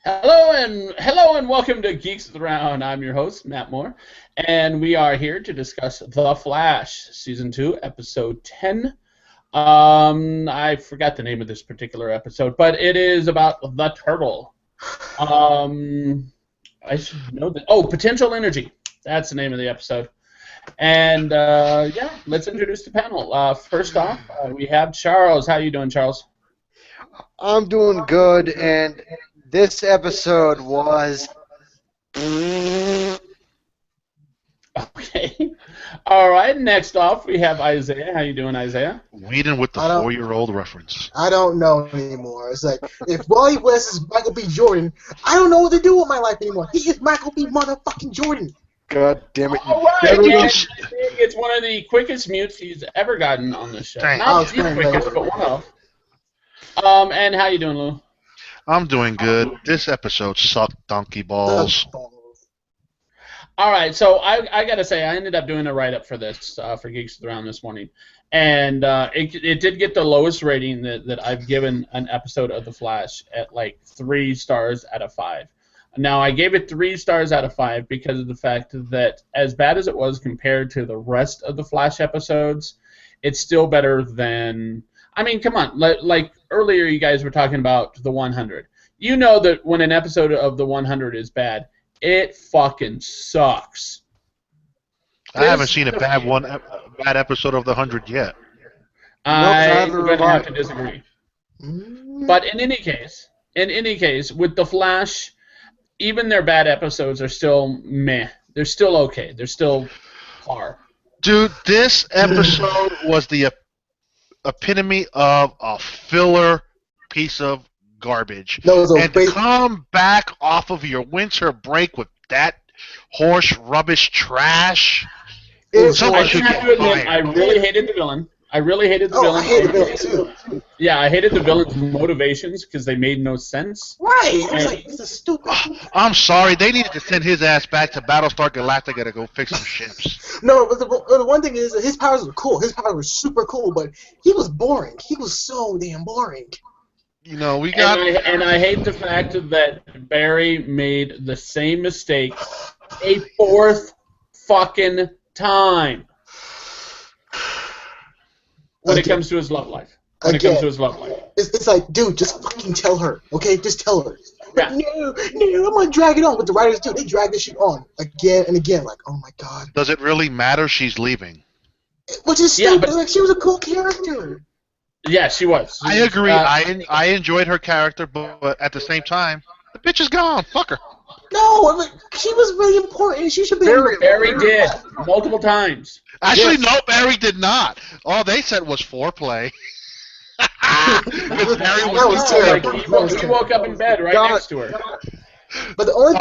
Hello and welcome to Geeks of the Round. I'm your host, Matt Moore, and we are here to discuss The Flash, Season 2, Episode 10. I forgot the name of this particular episode, but it is about the turtle. I should know that. Oh, Potential Energy. That's the name of the episode. And, let's introduce the panel. First off, we have Charles. How you doing, Charles? I'm doing good, and this episode was... Okay. All right, next off, we have Isaiah. How you doing, Isaiah? Leading with the 4-year-old reference. I don't know anymore. It's like, if Wally West is Michael B. Jordan, I don't know what to do with my life anymore. He is Michael B. motherfucking Jordan. God damn it. All right, it's one of the quickest mutes he's ever gotten on this show. Not the quickest, but one of. And how you doing, Lou? I'm doing good. This episode sucked donkey balls. All right, so I got to say, I ended up doing a write-up for this, for Geeks of the Round this morning. And it did get the lowest rating that I've given an episode of The Flash at like 3 stars out of 5. Now, I gave it 3 stars out of 5 because of the fact that as bad as it was compared to the rest of the Flash episodes, it's still better than... I mean, come on. Like earlier you guys were talking about the 100. You know that when an episode of the 100 is bad, it fucking sucks. I haven't seen a bad episode of the 100 yet. I'm going to have to disagree. But in any case, with The Flash, even their bad episodes are still meh. They're still okay. They're still par. Dude, this episode was the epitome of a filler piece of garbage. And to come back off of your winter break with that horse rubbish trash, someone should get fired. I really hated the villain. I hated the villain too. Yeah, I hated the villain's motivations because they made no sense. Right. It was like, this is stupid. I'm sorry. They needed to send his ass back to Battlestar Galactica to go fix some ships. No, but the one thing is that his powers were cool. His powers were super cool, but he was boring. He was so damn boring. You know, we got... And I hate the fact that Barry made the same mistake a 4th fucking time. When it comes to his love life. It's like, dude, just fucking tell her, okay? Just tell her. Yeah. No, I'm gonna drag it on. What the writers do, they drag this shit on again and again. Like, oh my god. Does it really matter? She's leaving. Which is stupid. Like, she was a cool character. Yeah, she was. I agree. I enjoyed her character, but at the same time, the bitch is gone. Fuck her. No, like, she was really important. She should be. Barry did multiple times. Actually, no, Barry did not. All they said was foreplay. Barry was terrible. He woke up in bed right next to her. But the only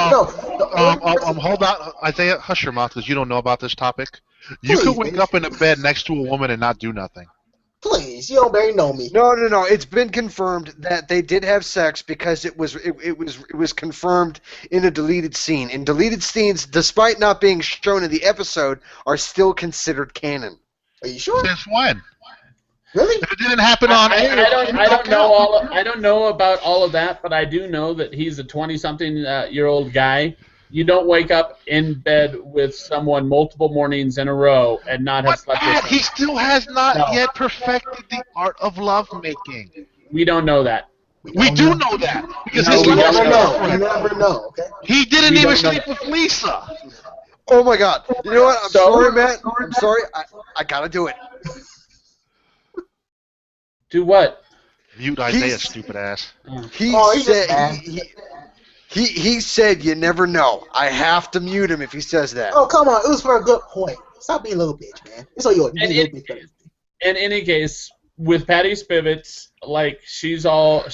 hold on, Isaiah, hush your mouth because you don't know about this topic. You could wake up in a bed next to a woman and not do nothing. Please, you don't barely know me. No. It's been confirmed that they did have sex because it was confirmed in a deleted scene. And deleted scenes, despite not being shown in the episode, are still considered canon. Are you sure? Since when? Really? If it didn't happen on air. I don't know about all of that, but I do know that he's a 20-something-year-old guy. You don't wake up in bed with someone multiple mornings in a row and not have slept with them. He still has not yet perfected the art of lovemaking. We don't know that. We do know that. Because we never know. You never know, okay? He didn't even sleep with Lisa. Oh my god. You know what? I'm sorry, Matt. I'm sorry. I gotta do it. Do what? Mute Isaiah, stupid ass. He said you never know. I have to mute him if he says that. Oh, come on. It was for a good point. Stop being a little bitch, man. It's all yours. In any case, with Patty Spivot, like, she's all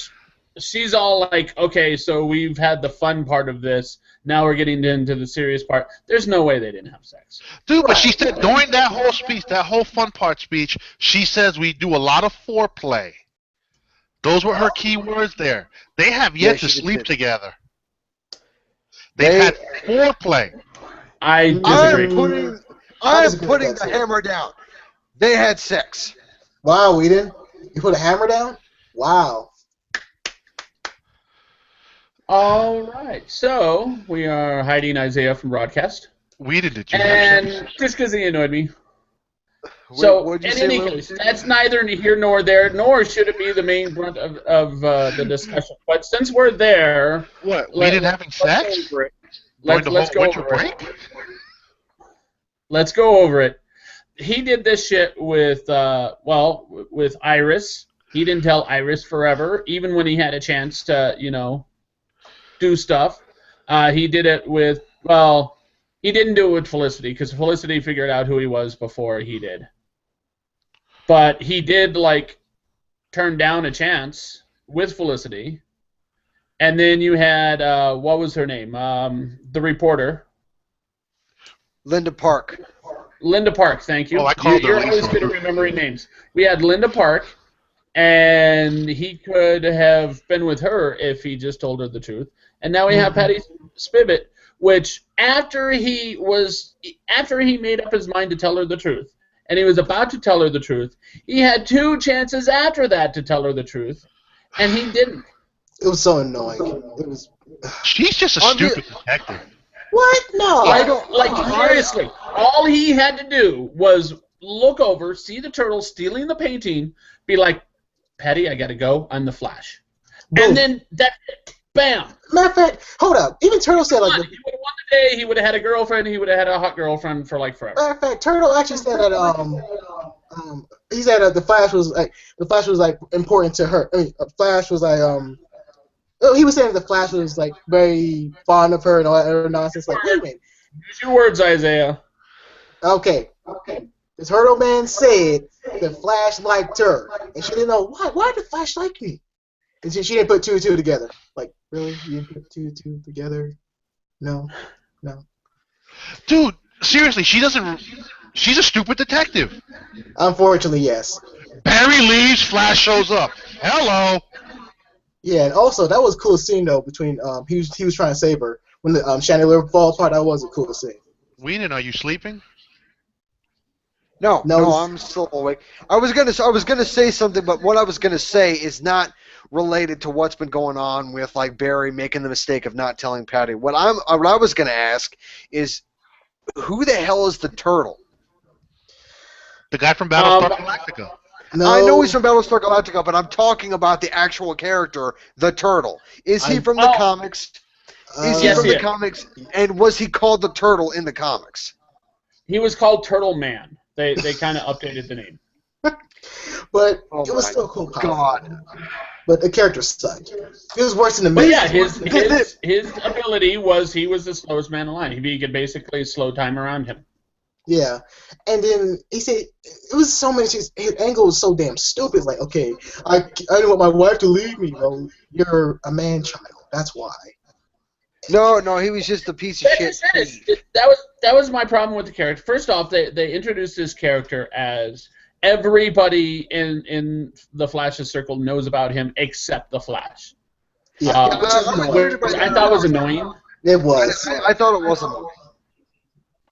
like, okay, so we've had the fun part of this. Now we're getting into the serious part. There's no way they didn't have sex. Dude, but she said during that whole speech, that whole fun part speech, she says we do a lot of foreplay. Those were her key words there. They have yet to sleep together. They've had foreplay. I disagree. I'm putting the hammer down. They had sex. Wow, Whedon. You put a hammer down? Wow. All right, so we are hiding Isaiah from broadcast. Did you have And just because he annoyed me. Wait, So, what'd you in say, any Lou? case, that's neither here nor there, nor should it be the main brunt of the discussion. But since we're there, What? Whedon having sex? Let's go over it. During the Let's whole go winter over break? it. Let's go over it. He did this shit with Iris. He didn't tell Iris forever, even when he had a chance to, do stuff. He did it with, he didn't do it with Felicity, because Felicity figured out who he was before he did. But he did, turn down a chance with Felicity. And then you had, what was her name? The reporter. Linda Park. Linda Park, thank you. Oh, I called her You're Lisa. always good at remembering names. We had Linda Park, and he could have been with her if he just told her the truth. And now we have Patty Spivot, which after he made up his mind to tell her the truth, and he was about to tell her the truth, he had 2 chances after that to tell her the truth, and he didn't. It was so annoying. It was. She's just a stupid detective. What? No. I don't seriously. All he had to do was look over, see the turtle stealing the painting, be like, "Patty, I gotta go. I'm the Flash," Boom. and then that, bam. Matter of fact, hold up. Even Turtle said He would like. have won the day. He would have had a girlfriend. He would have had a hot girlfriend for forever. Matter of fact, Turtle actually said that he said that the Flash was important to her. I mean, Flash was he was saying that the Flash was very fond of her and all that other nonsense. Like, wait a minute. Use your words, Isaiah. Okay. The Turtle Man said the Flash liked her, and she didn't know why. Why did the Flash like me? And she didn't put 2 and 2 together. Like, really? You didn't put 2 and 2 together? No. Dude, seriously, she's a stupid detective. Unfortunately, yes. Barry leaves, Flash shows up. Hello. Yeah, and also that was a cool scene though between he was trying to save her when the chandelier falls apart. That was a cool scene. Whedon, are you sleeping? No, No, I'm still awake. I was gonna say something, but what I was gonna say is not related to what's been going on with Barry making the mistake of not telling Patty. What I was gonna ask is, who the hell is the turtle? The guy from Battlestar Galactica. No. I know he's from Battlestar Galactica, but I'm talking about the actual character, the turtle. Is he from the comics? Is he Yes, from he the is. comics? And was he called the turtle in the comics? He was called Turtle Man. They kind of updated the name. But Oh it was my still a cool. God. But the character sucked. It was worse than the But movie. yeah, his ability was he was the slowest man alive. He could basically slow time around him. Yeah, and then he said it was so many. His angle was so damn stupid. Like, okay, I didn't want my wife to leave me. Well, you're a man child. That's why. No, he was just a piece of shit. That was my problem with the character. First off, they introduced this character as everybody in the Flash's circle knows about him except the Flash. Yeah, Which I thought was annoying. It was. I thought it was annoying.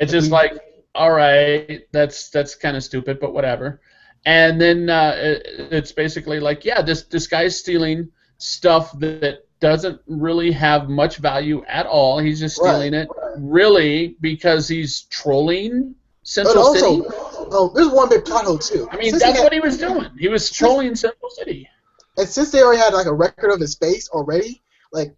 It's just like, all right, that's kind of stupid, but whatever. And then it's basically like, yeah, this guy's stealing stuff that doesn't really have much value at all. He's just stealing it really because he's trolling Central City. There's one big plot hole too. I mean, that's what he was doing. He was trolling Central City. And since they already had a record of his face already,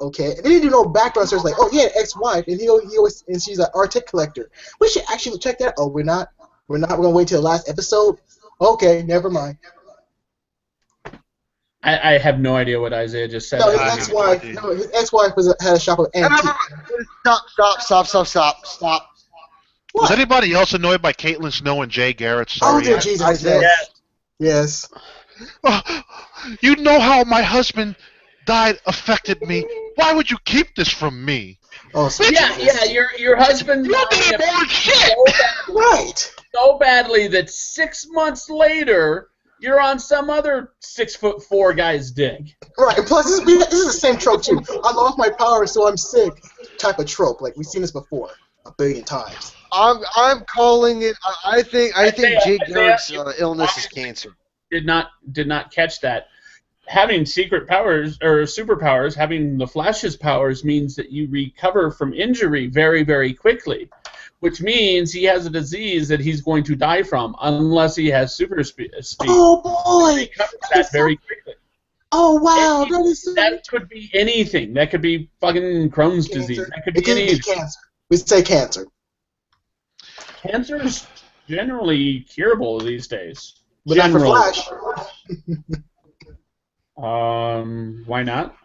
okay, and they didn't do no background search. Oh, he had an ex-wife, and he always and she's an art collector. We should actually check that. Oh, we're not. We're gonna wait till the last episode. Okay, never mind. I have no idea what Isaiah just said. No, his ex-wife. No, his ex-wife had a shop of antiques. Stop. Was anybody else annoyed by Caitlin Snow and Jay Garrett? Sorry. Oh, dear Jesus. Yes. You know how my husband died affected me. Why would you keep this from me? Oh, so yeah. Your husband You're more shit. So badly that 6 months later you're on some other 6'4" guy's dick. Right. Plus, this is the same trope too. I lost my power, so I'm sick. Type of trope. We've seen this before a billion times. I'm calling it. I think Jay Garrett's illness is cancer. Did not catch that. having secret powers or superpowers, having the Flash's powers means that you recover from injury very, very quickly, which means he has a disease that he's going to die from unless he has super speed. Oh boy! He recovers that very quickly. Oh wow! That could be anything. That could be fucking Crohn's disease. That could be anything. Cancer. We say cancer. Cancer is generally curable these days. But not for Flash. Why not?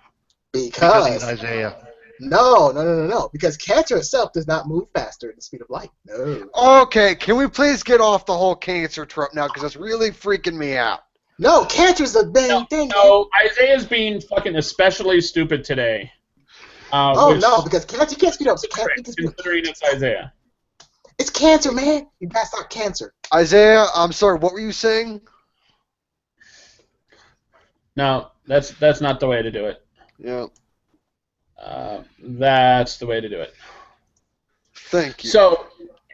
Because he's Isaiah. No. Because cancer itself does not move faster than the speed of light. No. Okay, can we please get off the whole cancer trope now? Because it's really freaking me out. No, cancer's the main thing. No, Isaiah's being fucking especially stupid today. No, because cancer, you can't speed up. Considering it's Isaiah. It's cancer, man. You gotta stop cancer. Isaiah, I'm sorry, what were you saying? No, that's not the way to do it. Yeah. That's the way to do it. Thank you. So,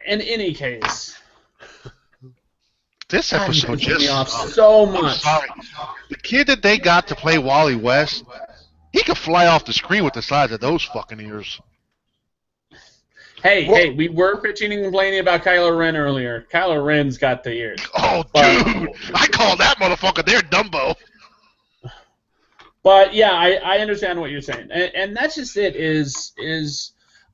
in any case, this episode just me off so much. I'm sorry. The kid that they got to play Wally West, he could fly off the screen with the size of those fucking ears. Hey, we were pitching and complaining about Kylo Ren earlier. Kylo Ren's got the ears. Oh, dude! I call that motherfucker there Dumbo. But yeah, I understand what you're saying, and that's just it.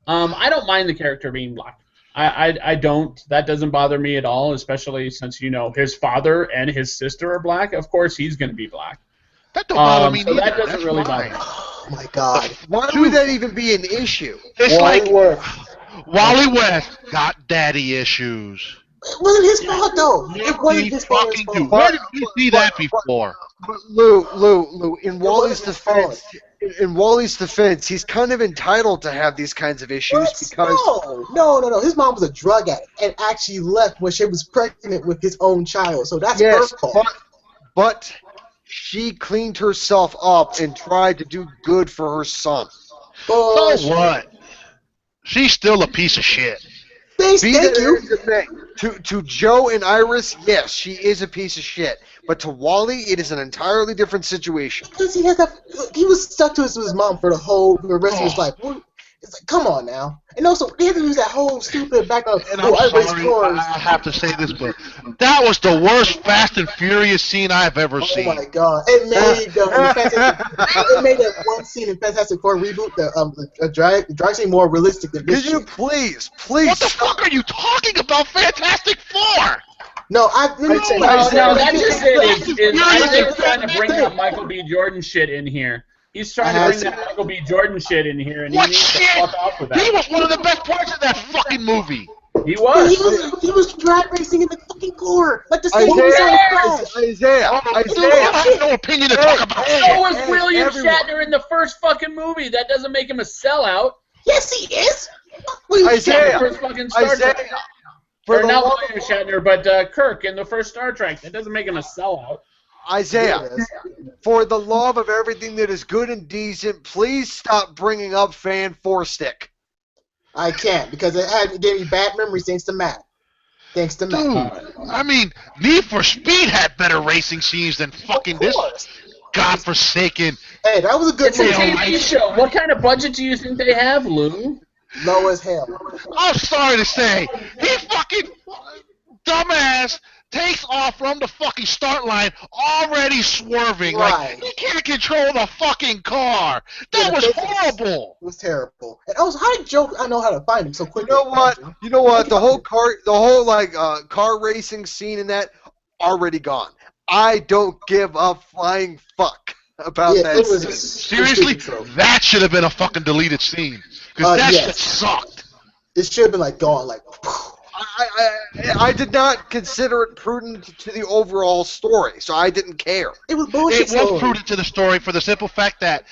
I don't mind the character being black. I don't. That doesn't bother me at all, especially since his father and his sister are black. Of course, he's going to be black. That don't bother me so neither. That doesn't really bother me. Oh my God! Why would that even be an issue? It's like Wally West got daddy issues. It wasn't his fault, though. It wasn't his fault. Where did we see that before? But Lou, in Wally's defense, he's kind of entitled to have these kinds of issues because no. His mom was a drug addict and actually left when she was pregnant with his own child. So that's her fault. But she cleaned herself up and tried to do good for her son. So what? She's still a piece of shit. Thank you. To Joe and Iris, yes, she is a piece of shit. But to Wally, it is an entirely different situation. Because he was stuck to his mom for the rest of his life. It's like, come on now. And also, they had to use that whole stupid background. And I'm sorry, I have to say this, but that was the worst Fast and Furious scene I've ever seen. Oh my God! It made that one scene in Fantastic Four reboot, the drag scene, more realistic than this. Could you please? What the fuck are you talking about, Fantastic Four? No, that's just it. I'm trying to bring up Michael B. Jordan shit in here. He's trying to bring that Michael B. Jordan shit in here, and he needs to fuck off with that. He was one of the best parts of that fucking movie. He was. He was drag racing in the fucking core, like the same Isaiah. I have no opinion to talk about. So was William Shatner in the first fucking movie. That doesn't make him a sellout. Yes, he is. Isaiah. First fucking Star Trek. Or not William Shatner, but Kirk in the first Star Trek. That doesn't make him a sellout. Isaiah, for the love of everything that is good and decent, please stop bringing up Fan 4-Stick. I can't, because it gave me bad memories thanks to Matt. Dude, I mean, Need for Speed had better racing scenes than fucking this godforsaken. Hey, that was a good movie. It's a TV show. What kind of budget do you think they have, Lou? Low as hell. I'm sorry to say, he fucking dumbass takes off from the fucking start line already swerving. Right. Like, he can't control the fucking car. That was horrible. It was terrible. And also, how did Joe know how to find him so quickly? You know what? The whole car racing scene in that already gone. I don't give a flying fuck about that scene. Seriously, that should have been a fucking deleted scene. Because that shit sucked. It should have been like gone, like. I did not consider it prudent to the overall story, so I didn't care. It was bullshit. It was prudent to the story for the simple fact that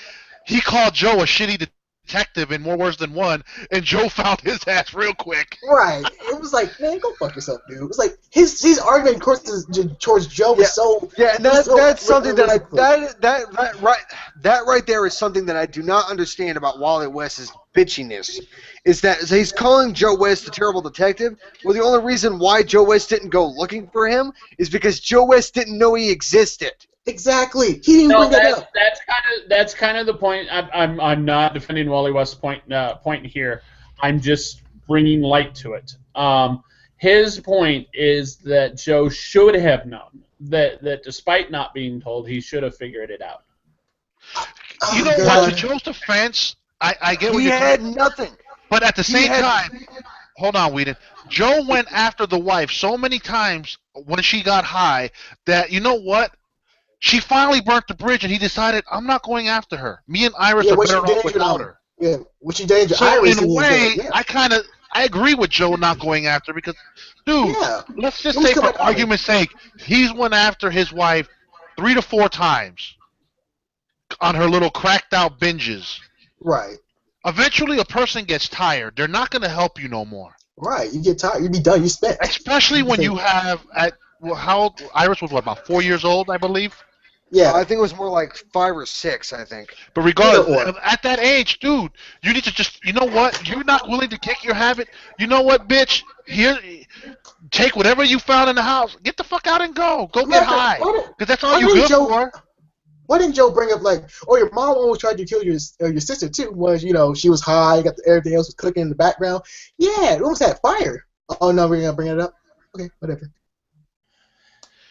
he called Joe a shitty detective in more words than one, and Joe found his ass real quick. Right. It was like, man, go fuck yourself, dude. It was like his argument towards Joe was so. Yeah, and that's something that right there is something that I do not understand about Wally West's bitchiness. Is that he's calling Joe West a terrible detective? Well, the only reason why Joe West didn't go looking for him is because Joe West didn't know he existed. Exactly. He didn't No, bring that up. that's kind of the point. I'm not defending Wally West's point here. I'm just bringing light to it. His point is that Joe should have known that despite not being told, he should have figured it out. You know what? To Joe's defense, I get what you're saying. He had nothing. But at the same time, hold on, Whedon. Joe went after the wife so many times when she got high that, you know what? She finally burnt the bridge, and he decided, I'm not going after her. Me and Iris are better off without her. Yeah, what she did. So in a way, I agree with Joe not going after her because, dude, let's just say for argument's sake, he's went after his wife 3 to 4 times on her little cracked out binges. Right. Eventually, a person gets tired. They're not going to help you no more. Right. You get tired. You be done. You spent. Especially when you have how old? Iris was about 4 years old, I believe. Yeah, I think it was more like 5 or 6. I think. But regardless, at that age, dude, you need to just. You know what? You're not willing to kick your habit. You know what, bitch? Here, take whatever you found in the house. Get the fuck out and go. Go get high. Because that's all you're good for. Why didn't Joe bring up your mom almost tried to kill your sister too? Was she was high, got everything else was cooking in the background. Yeah, it almost had fire. Oh no, we're gonna bring it up. Okay, whatever.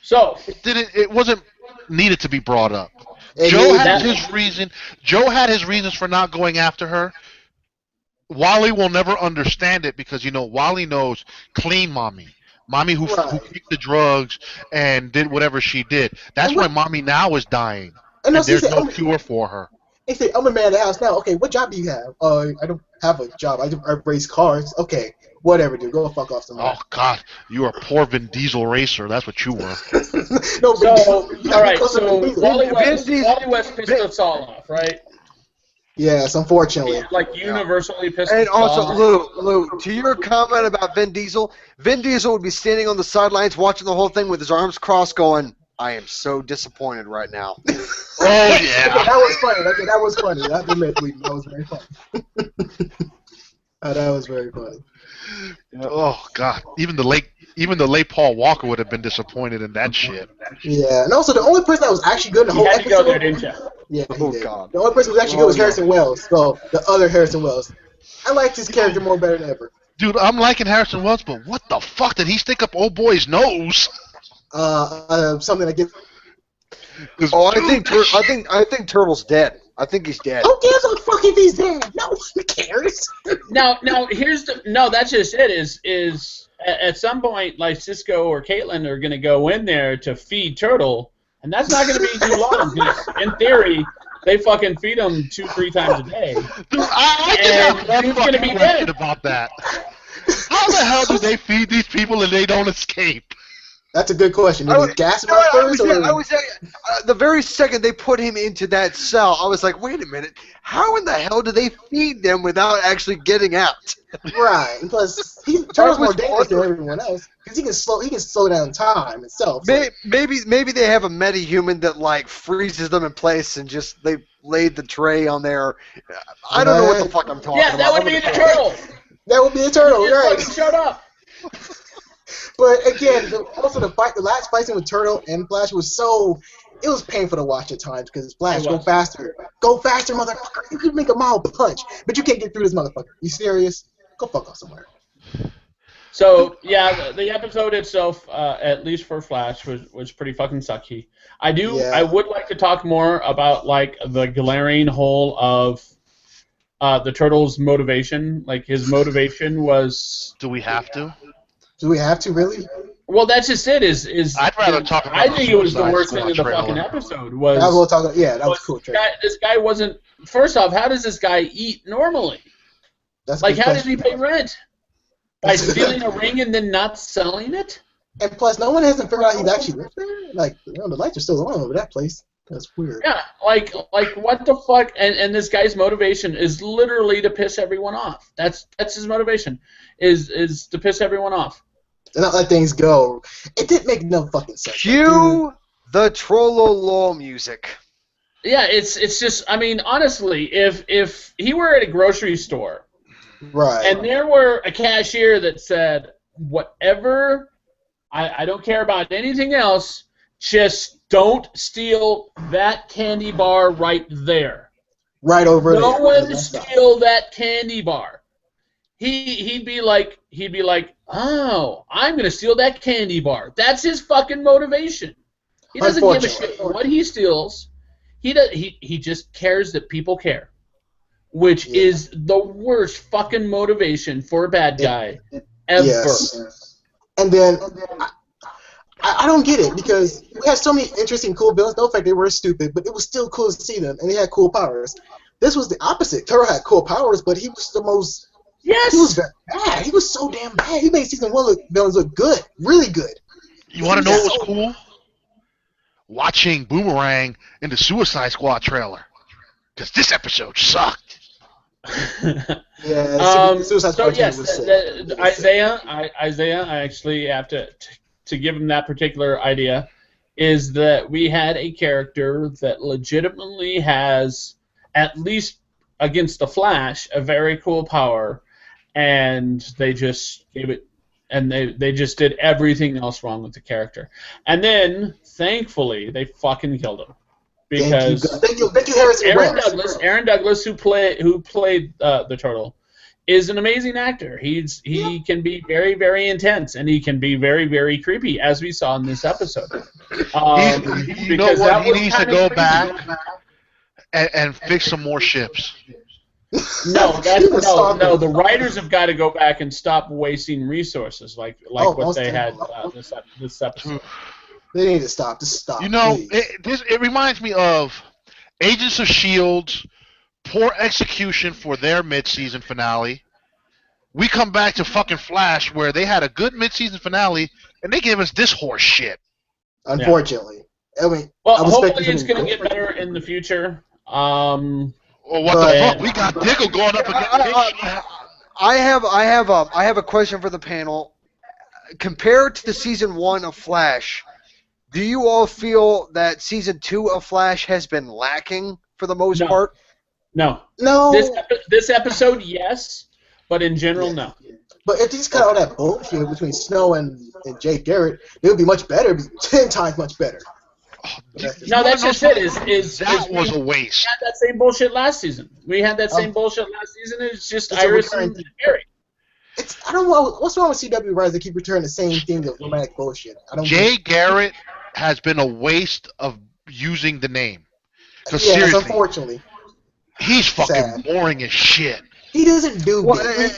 So it wasn't needed to be brought up. Joe had his reasons for not going after her. Wally will never understand it because Wally knows clean mommy. Mommy who kicked the drugs and did whatever she did. That's why mommy now is dying. And there's no cure for her. He said, I'm a man of the house now. Okay, what job do you have? I don't have a job. I race cars. Okay, whatever, dude. Go fuck off somewhere. Oh, God. You were a poor Vin Diesel racer. That's what you were. All right, so Wally West pissed us all off, right? Yes, unfortunately. Universally pissed And us off. also, Lou, to your comment about Vin Diesel would be standing on the sidelines watching the whole thing with his arms crossed going, I am so disappointed right now. Oh, yeah. Okay, that was funny. Okay, that was funny. That was very funny. That was very funny. Oh, God. Even the late Paul Walker would have been disappointed in that shit. Yeah, and also the only person that was actually good in the whole episode. You had to go there, didn't you? Yeah, God. The only person who was actually good was Harrison Wells. So the other Harrison Wells. I liked his character more better than ever. Dude, I'm liking Harrison Wells, but what the fuck did he stick up old boy's nose? Something I get. I think Turtle's dead. I think he's dead. Who gives a fuck if he's dead? No one cares. Now that's just it. Is at some point like Cisco or Caitlin are gonna go in there to feed Turtle, and that's not gonna be too long. Because in theory, they fucking feed him 2-3 times a day. Dude, I he's gonna be dead about that. How the hell do they feed these people and they don't escape? That's a good question. The very second they put him into that cell, I was like, wait a minute. How in the hell do they feed them without actually getting out? Right. And plus, Turtle's more dangerous than everyone else because he can slow down time itself. So. Maybe they have a metahuman that freezes them in place and just they laid the tray on there. I don't know what the fuck I'm talking about. Yeah, that would be the Turtle. That would be the Turtle, right? He showed up. But again, the last fight scene with Turtle and Flash it was painful to watch at times because Flash, go faster, motherfucker. You can make a mild punch, but you can't get through this motherfucker. You serious? Go fuck off somewhere. So yeah, the episode itself, at least for Flash, was pretty fucking sucky. I would like to talk more about the glaring hole of the Turtle's motivation. His motivation was. Do we have to? Do we have to really? Well, that's just it. I'd rather talk about. I think it was the worst thing of the fucking episode. Was that was cool. This guy wasn't. First off, how does this guy eat normally? That's how does he pay rent? By stealing a ring and then not selling it? And plus, no one hasn't figured out he's actually lived there. The lights are still on over that place. That's weird. Yeah, what the fuck? And this guy's motivation is literally to piss everyone off. That's his motivation, is to piss everyone off. And not let things go. It didn't make no fucking sense. Cue the Trollolo music. Yeah, it's just, honestly, if he were at a grocery store, right, and there were a cashier that said, whatever, I don't care about anything else, Just don't steal that candy bar right there. Right over there. No one steal that candy bar. He'd be like, oh, I'm gonna steal that candy bar. That's his fucking motivation. He doesn't give a shit what he steals. He just cares that people care, which is the worst fucking motivation for a bad guy ever. Yes. And then I don't get it, because we had so many interesting, cool villains. No fact they were stupid, but it was still cool to see them, and they had cool powers. This was the opposite. Turo had cool powers, but he was the most. Yes. He was very bad. He was so damn bad. He made season 1 villains look good, really good. You want to know what was cool? Watching Boomerang in the Suicide Squad trailer, because this episode sucked. Suicide Squad yes, was sick. Isaiah, I actually have to give him that particular idea, is that we had a character that legitimately has, at least against the Flash, a very cool power, and they just gave it, and they just did everything else wrong with the character. And then, thankfully, they fucking killed him. Because thank you, Harrison Aaron Douglas, who played the Turtle, is an amazing actor. He can be very, very intense, and he can be very, very creepy, as we saw in this episode. You know what? He needs to go back and fix some more ships. No. The writers have got to go back and stop wasting resources like what they had this episode. They need to stop. Just stop. You know, it reminds me of Agents of S.H.I.E.L.D.'s poor execution for their mid-season finale. We come back to fucking Flash, where they had a good mid-season finale, and they gave us this horse shit. Unfortunately. Yeah. I mean, hopefully it's going to get better in the future. Well, what the fuck? We got Diggle going up against I have a question for the panel. Compared to the season 1 of Flash, do you all feel that season 2 of Flash has been lacking for the most part? No. This episode, yes, but in general, no. But if they just cut all that bullshit between Snow and Jake Garrett, it would be much better, be 10 times much better. No, that's just it. That was a waste. We had that same bullshit last season. It's just Iris and Harry. I don't know what's wrong with CW writers. They keep returning the same thing of romantic bullshit. Jay Garrett has been a waste of using the name. Yes, unfortunately. He's fucking boring as shit. He doesn't do he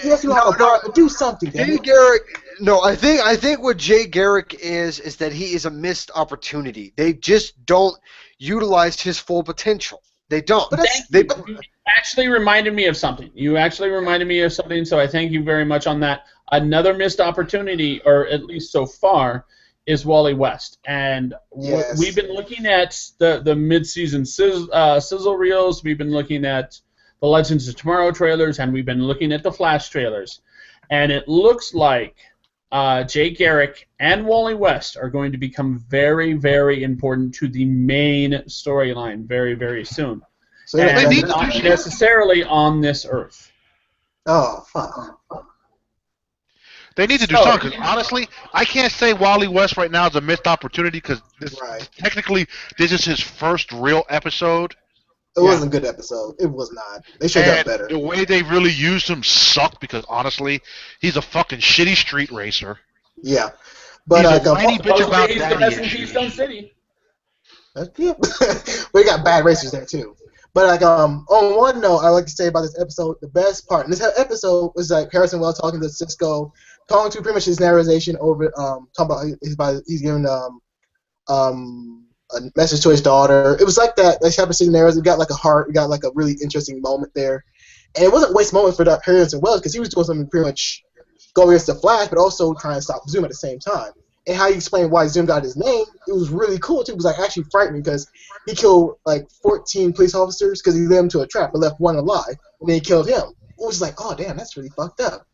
has to do something. Jay Garrick. No, I think what Jay Garrick is that he is a missed opportunity. They just don't utilize his full potential. They don't. You actually reminded me of something. So I thank you very much on that. Another missed opportunity, or at least so far, is Wally West. And we've been looking at the mid-season sizzle reels. We've been looking at the Legends of Tomorrow trailers, and we've been looking at the Flash trailers. And it looks like Jay Garrick and Wally West are going to become very, very important to the main storyline very, very soon. So and not necessarily on this Earth. Oh, fuck. They need to do something, because honestly, I can't say Wally West right now is a missed opportunity, because technically this is his first real episode. It wasn't a good episode. It was not. They should have done better. The way they really used him sucked, because honestly, he's a fucking shitty street racer. Yeah. But he's a whiny bitch about he's the best in Keystone City. Yeah. We got bad racers there too. But on one note, I like to say about this episode, the best part in this episode was like Harrison Wells talking to Cisco, talking to pretty much his narration over talking about he's giving a message to his daughter. It was like that. Like happened narrative. We got like a heart. We got like a really interesting moment there, and it wasn't a waste moment for Harrison Wells, because he was doing something pretty much go against the Flash, but also trying to stop Zoom at the same time. And how he explained why Zoom got his name, it was really cool too. It was like actually frightening, because he killed like 14 police officers because he led them to a trap but left one alive, and then he killed him. It was like, oh damn, that's really fucked up.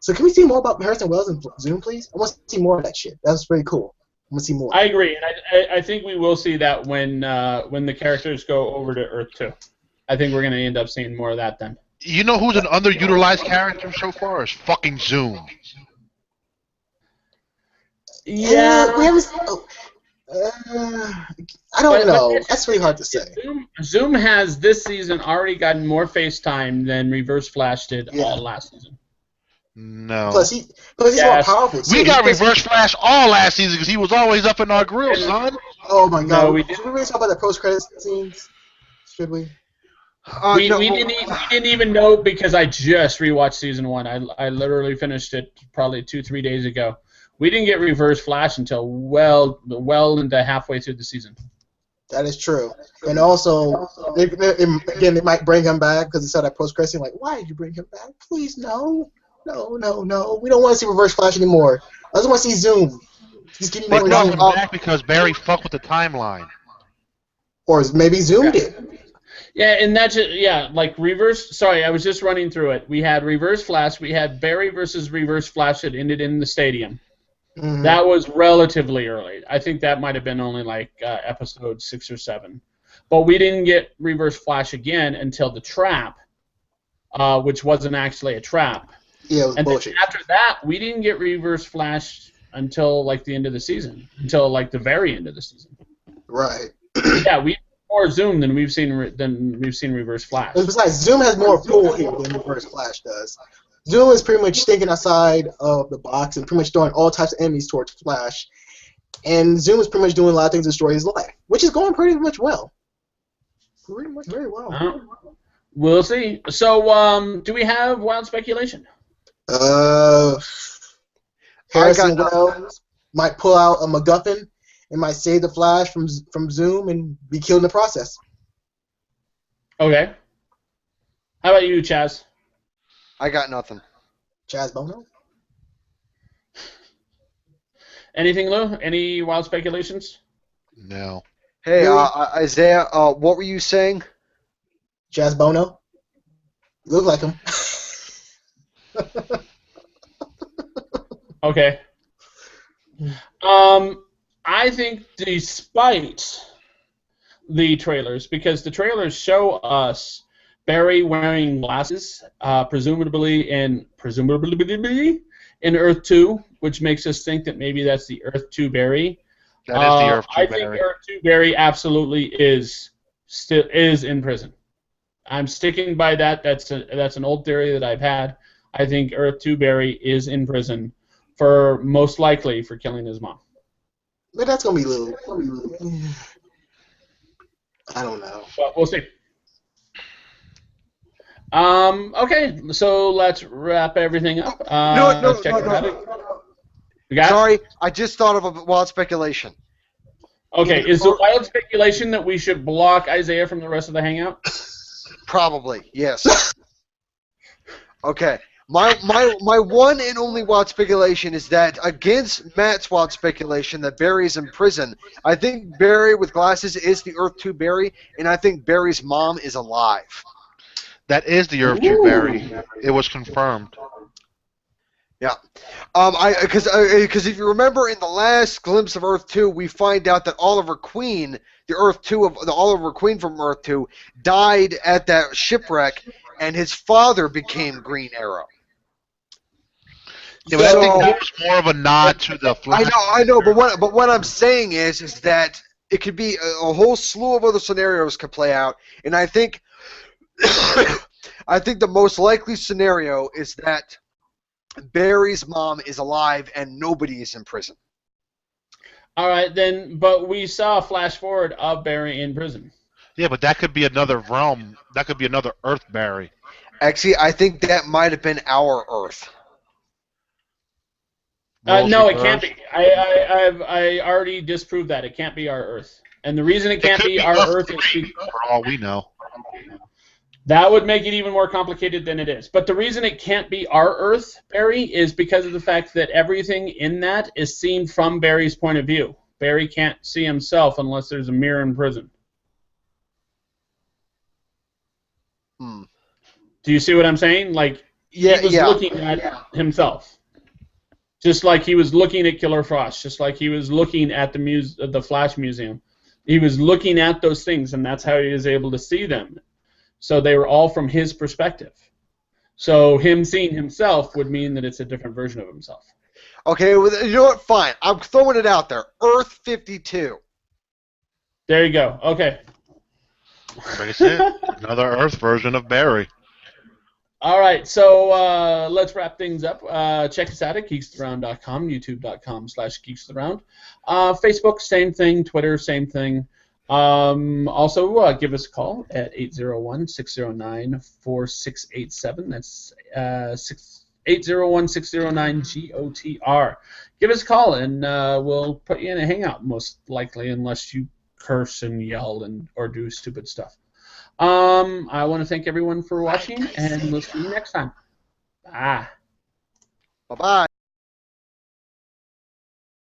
So can we see more about Harrison Wells and Zoom, please? I want to see more of that shit. That was pretty cool. I want to see more. I agree, and I think we will see that when the characters go over to Earth 2. I think we're going to end up seeing more of that then. You know who's an underutilized character so far? Is fucking Zoom. Yeah. I don't know. That's really hard to say. Zoom has this season already gotten more FaceTime than Reverse Flash did all last season. No. Plus he's more powerful. We got Reverse Flash all last season because he was always up in our grill, son. Oh my god. No, we Should we really talk about the post-credit scenes? Should we? We didn't even know because I just rewatched season 1. I literally finished it probably 2-3 days ago. We didn't get Reverse Flash until well into halfway through the season. That is true. And also, again, they might bring him back because they saw that post-credit scene. Like, why did you bring him back? Please, no. We don't want to see Reverse Flash anymore. I just want to see Zoom. Just give me They more brought him Zoom. back because Barry fucked with the timeline. Or maybe Zoom did. Yeah, and that's like Reverse. Sorry, I was just running through it. We had Reverse Flash. We had Barry versus Reverse Flash that ended in the stadium. Mm-hmm. That was relatively early. I think that might have been only like episode 6 or 7. But we didn't get Reverse Flash again until the trap, which wasn't actually a trap. Yeah, it was and bullshit. Then after that, we didn't get Reverse Flash until like the end of the season, until like the very end of the season. Right. Yeah, we have more Zoom than we've seen Reverse Flash. And besides, Zoom has more pull here than Reverse Flash does. Zoom is pretty much stinking outside of the box and pretty much throwing all types of enemies towards Flash. And Zoom is pretty much doing a lot of things to destroy his life, which is going pretty much well. Pretty much very well. We'll see. So, do we have wild speculation? Harrison Wells might pull out a MacGuffin and might save the Flash from Zoom and be killed in the process. Okay. How about you, Chaz? I got nothing. Chaz Bono? Anything, Lou? Any wild speculations? No. Hey, Isaiah, what were you saying? Chaz Bono? You look like him. Okay. I think despite the trailers, because the trailers show us Barry wearing glasses, presumably in Earth 2, which makes us think that maybe that's the Earth 2 Barry. That is the Earth 2 I Barry. think Earth 2 Barry absolutely is in prison. I'm sticking by that. That's an old theory that I've had. I think Earth 2 Barry is in prison for most likely for killing his mom. But that's gonna be Lou. I don't know. But we'll see. Okay, so let's wrap everything up. No. Sorry, I just thought of a wild speculation. Okay, is the wild speculation that we should block Isaiah from the rest of the hangout? Probably, yes. Okay. My one and only wild speculation is that against Matt's wild speculation that Barry's in prison, I think Barry with glasses is the Earth 2 Barry, and I think Barry's mom is alive. That is the Earth 2 Barry. It was confirmed. Yeah. Because if you remember in the last glimpse of Earth 2, we find out that Oliver Queen, the Oliver Queen from Earth 2, died at that shipwreck, and his father became Green Arrow. Yeah, but I think that was more of a nod to the Flash. I know, but what I'm saying is that it could be a whole slew of other scenarios could play out, and I think the most likely scenario is that Barry's mom is alive and nobody is in prison. All right, then, but we saw a flash forward of Barry in prison. Yeah, but that could be another realm. That could be another Earth Barry. Actually, I think that might have been our Earth. No, it can't be. I already disproved that. It can't be our Earth. And the reason it can't be our Earth is for all we know. That would make it even more complicated than it is. But the reason it can't be our Earth, Barry, is because of the fact that everything in that is seen from Barry's point of view. Barry can't see himself unless there's a mirror in prison. Do you see what I'm saying? Like, he was looking at himself. Just like he was looking at Killer Frost. Just like he was looking at the Flash Museum. He was looking at those things, and that's how he was able to see them. So they were all from his perspective. So him seeing himself would mean that it's a different version of himself. Okay, well, you know what? Fine. I'm throwing it out there. Earth 52. There you go. Okay. Like I said, another Earth version of Barry. All right, so let's wrap things up. Check us out at geeksaround.com, youtube.com/geeksaround. Facebook, same thing. Twitter, same thing. Also, give us a call at 801-609-4687. That's 801-609-GOTR. Give us a call, and we'll put you in a hangout, most likely, unless you curse and yell or do stupid stuff. I want to thank everyone for watching, and we'll see you next time. Bye. Bye-bye.